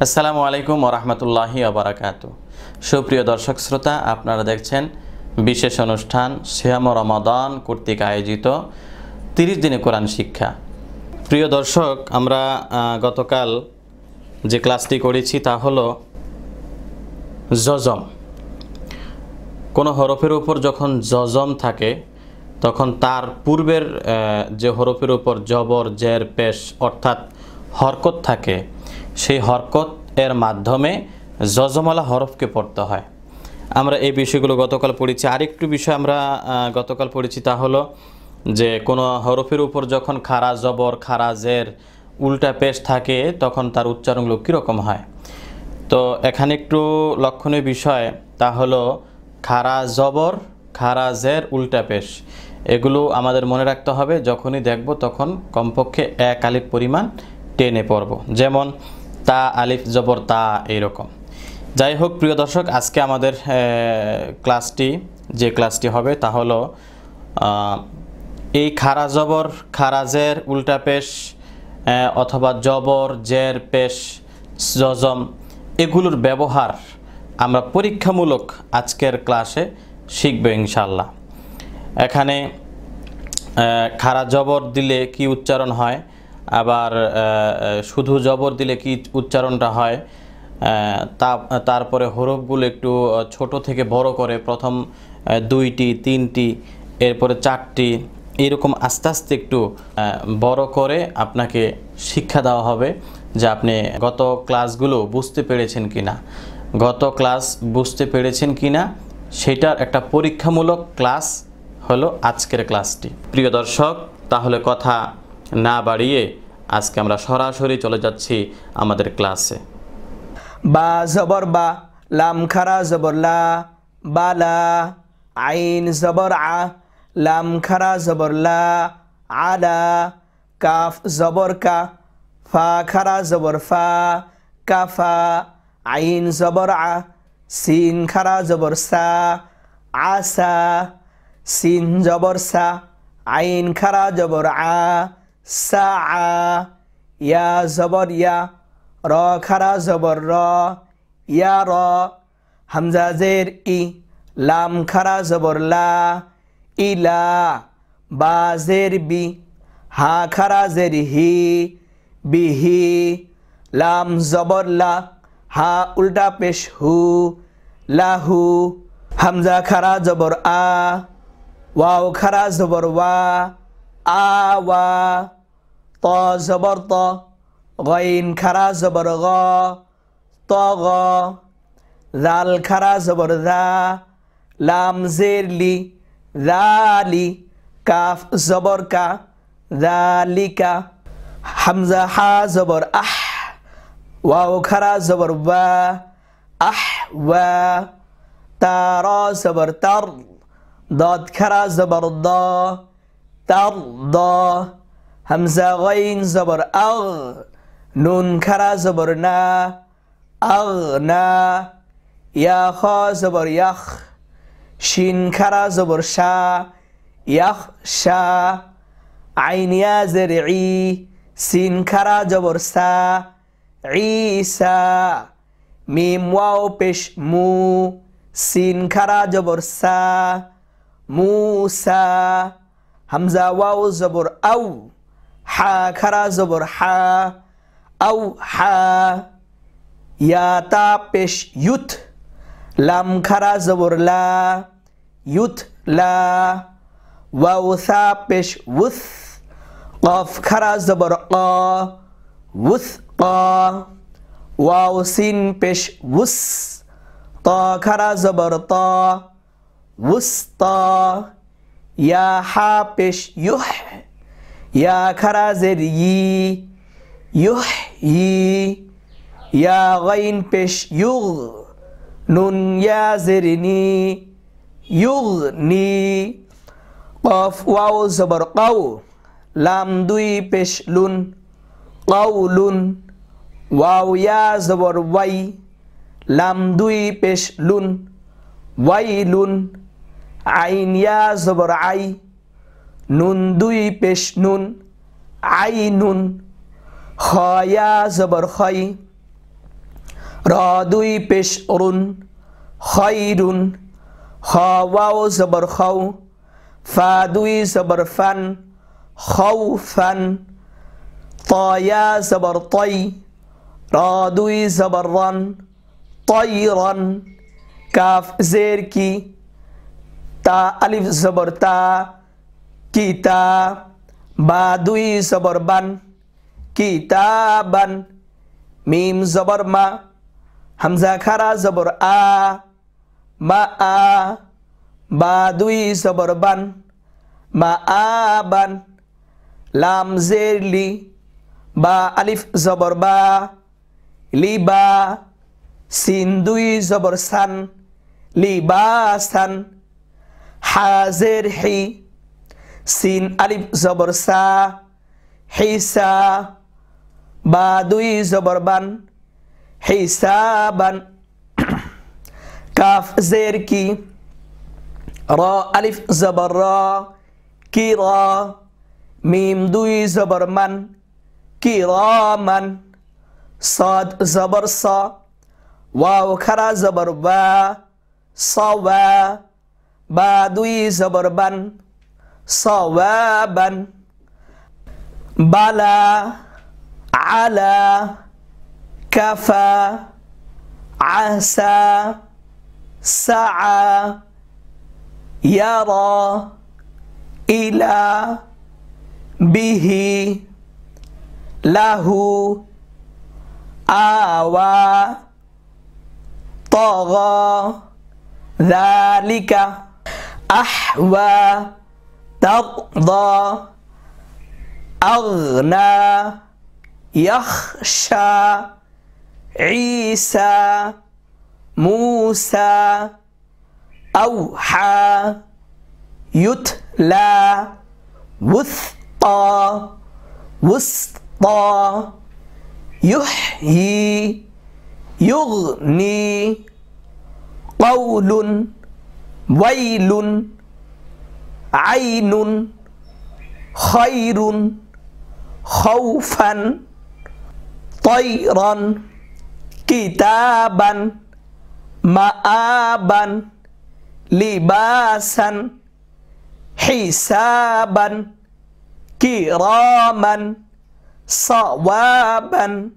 আসসালামু আলাইকুম ওয়া রাহমাতুল্লাহি ওয়া বারাকাতুহু। সুপ্রিয় দর্শক শ্রোতা, আপনারা দেখছেন বিশেষ অনুষ্ঠান সিয়াম রমাদান কর্তৃক আয়োজিত 30 দিনে কোরআন শিক্ষা। প্রিয় দর্শক, আমরা গতকাল যে ক্লাসটি করেছি তা হলো জজম। কোনো হরফের উপর যখন জজম থাকে তখন তার পূর্বের যে হরফের উপর জবর, জের, পেশ অর্থাৎ হরকত থাকে, সেই হরকত এর মাধ্যমে জজমওয়ালা হরফকে পড়তে হয়। আমরা এই বিষয়গুলো গতকাল পড়েছি। আরেকটু বিষয় আমরা গতকাল পড়েছি, তা হলো যে কোনো হরফের উপর যখন খাড়া জবর, খাড়া জের, উল্টা পেশ থাকে তখন তার উচ্চারণগুলো কীরকম হয়। তো এখানে একটু লক্ষণীয় বিষয়, তা হলো খাড়া জবর, খাড়া জের, উল্টা পেশ, এগুলো আমাদের মনে রাখতে হবে। যখনই দেখব তখন কমপক্ষে এক আলিফ পরিমাণ টেনে পড়ব, যেমন তা, আলিফ জবর তা, এইরকম। যাই হোক প্রিয় দর্শক, আজকে আমাদের ক্লাসটি হবে তা হলো এই খাড়া জবর, খাড়া জের, উল্টা পেশ অথবা জবর, জের, পেশ, জজম, এগুলোর ব্যবহার আমরা পরীক্ষামূলক আজকের ক্লাসে শিখব ইনশাআল্লাহ। এখানে খাড়া জবর দিলে কি উচ্চারণ হয়, আবার শুধু জবর দিলে কি উচ্চারণটা হয়, তারপরে হরফগুলো একটু ছোট থেকে বড় করে, প্রথম 2টি, 3টি, এরপরে 4টি, এরকম আস্তে আস্তে একটু বড় করে আপনাকে শিক্ষা দেওয়া হবে যে আপনি গত ক্লাসগুলো বুঝতে পেরেছেন কিনা, সেটার একটা পরীক্ষামূলক ক্লাস হলো আজকের ক্লাসটি। প্রিয় দর্শক, তাহলে কথা না বাড়িয়ে আজকে আমরা সরাসরি চলে যাচ্ছি আমাদের ক্লাসে। বা জবর বা, লাম খারা জবর লা, বালা, আইন জবর আ, লাম খারা জবর লা, আলা, কাফ জবর কা, ফা খারা জবর ফা, কাফা, আইন জবর আ, সিন খারা জবর সা, আসা, সিন জবর সা, আইন খারা জবর আ, সা আ, ইয়া জবর ইয়া, র খারা জবর র, ইয়া র, হামজা জের ই, লাম খারা জবর লা, ইলা, বা জের বি, হা খারা জের হি, বিহি, লাম জবর লা, হা উল্টা পেশ হু, লাহু, হামজা খারা জবর আ, ওয়াও খারা জবর ওয়া, আওয়া, ত জবর ত, গইন খারা জবর গ, তগ, জাল খারা জবর দা, লাম জের লি, জালি, কাফ জবর কা, জালিকা, হামজা হা জবর আহ, ওয়াও খারা জবর ওয়া, আহ ওয়া, তা র জবর তার, দদ খারা জবর দ, তার দ, হামজা গইন জবর আগ, নুন খারা জবর না, আগনা, ইয়া খ জবর ইয়াখ, শিন খারা জবর শা, ইয়াখ শা, আইন ইয়া জের ই, সিন খারা জবর সা, ঈসা, মিম ওয়াও পেশ মু, সিন খারা জবর সা, মুসা, হামজা ওয়াও জবর আউ, হা খারা জবর হা, আউ হা, ইয়া তা পেশ ইউথ, লাম খারা জবর লা, ইউথ লা, ওয়াও সা পেশ উস, কফ খারা জবর ক, উস ক, ওয়াও সিন পেশ উস, ত খারা জবর ত, উস ত, ইয়া হা পেশ ইউহ, ইয়া খারা জের ই, ইউহ ই, ইয়া গাইন পেশ ইউগ, নুন ইয়া জের নি, ইউগ নি, কফ ওয়াও জবর কাউ, লাম 2 পেশ লুন, কাউলুন, ওয়াও ইয়া জবর ওয়াই, লাম 2 পেশ লুন, ওয়াইলুন, আইন ইয়া জবর আই, নুন 2 পেশ নুন, আইনুন, খ ইয়া জবর খই, রা দুই পেশ রুন খৈরুন খ ওয়াও জবর খাও ফা দুই জবর ফান খাউফান তয়া জবর তই রা দুই জবর রন তয়রন কাফ জের কি তা আলিফ জবর তা কিতা বা দুই জবর বান কিতাবান মিম জবর মা হামজা খারা জবর আ মা আ বা দুই জবর বান মা আবান লাম জের লি বা আলিফ জবর বা লিবা সিন দুই জবর সান লিবাসান হাজের হি সিন আলিফ জবর সা হিসা বা দুই জবর বান হিসাবান কাফ জের কি রা আলিফ জবর রা কিরা মিম দুই জবর মান কিরামান সাদ জবর সা ওয়াও খারা জবর বা সাওয়া বা দুই জবর বান সাওয়াবান বালা আলা কাফা আসা সাআ ইয়ারা ইলা বিহি লাহু আওয়া তগা যালিকা আহওয়া তাগদা আগনা ইয়াখশা ঈসা মুসা আওহা ইউতলা وثقى وسطى يحيي يغني قول ويل عين خير خوفا طيرا كتابا مآبا لباسا حسابا كراما صوابا